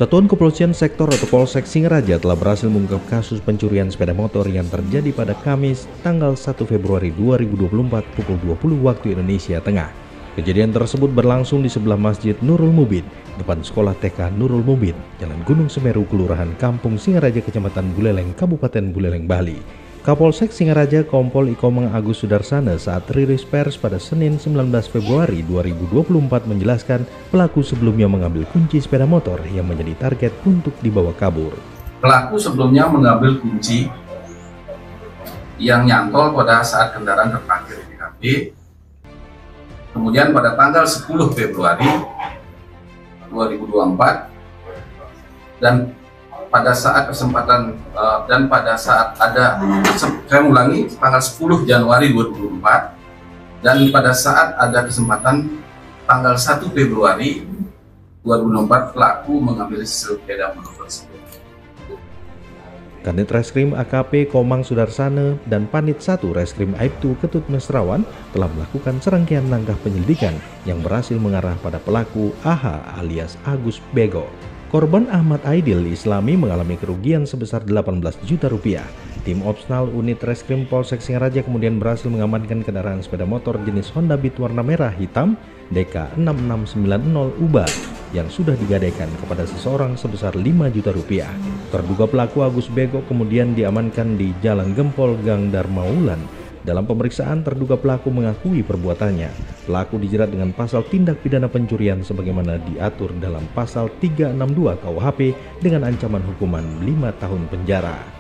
Satuan Kepolisian Sektor atau Polsek Singaraja telah berhasil mengungkap kasus pencurian sepeda motor yang terjadi pada Kamis tanggal 1 Februari 2024 pukul 20 waktu Indonesia Tengah. Kejadian tersebut berlangsung di sebelah Masjid Nurul Mubin, depan Sekolah TK Nurul Mubin, Jalan Gunung Semeru, Kelurahan Kampung Singaraja, Kecamatan Buleleng, Kabupaten Buleleng, Bali. Kapolsek Singaraja Kompol Ikomeng Agus Sudarsana saat rilis pers pada Senin 19 Februari 2024 menjelaskan pelaku sebelumnya mengambil kunci sepeda motor yang menjadi target untuk dibawa kabur. Pelaku sebelumnya mengambil kunci yang nyantol pada saat kendaraan terparkir di TKP. Kemudian pada tanggal 10 Februari 2024 dan pada saat saya ulangi, tanggal 10 Januari 2024 dan pada saat ada kesempatan tanggal 1 Februari 2024 pelaku mengambil sepeda motor tersebut. Kanit Reskrim AKP Komang Sudarsana dan Panit 1 Reskrim Aibtu Ketut Mesrawan telah melakukan serangkaian langkah penyelidikan yang berhasil mengarah pada pelaku AH alias Agus Bego. Korban Ahmad Aidil Islami mengalami kerugian sebesar 18 juta rupiah. Tim Opsnal Unit Reskrim Polsek Singaraja kemudian berhasil mengamankan kendaraan sepeda motor jenis Honda Beat warna merah hitam DK6690 UBA yang sudah digadaikan kepada seseorang sebesar 5 juta rupiah. Terduga pelaku Agus Bego kemudian diamankan di Jalan Gempol Gang Darmaulan. Dalam pemeriksaan, terduga pelaku mengakui perbuatannya. Pelaku dijerat dengan pasal tindak pidana pencurian sebagaimana diatur dalam pasal 362 KUHP dengan ancaman hukuman 5 tahun penjara.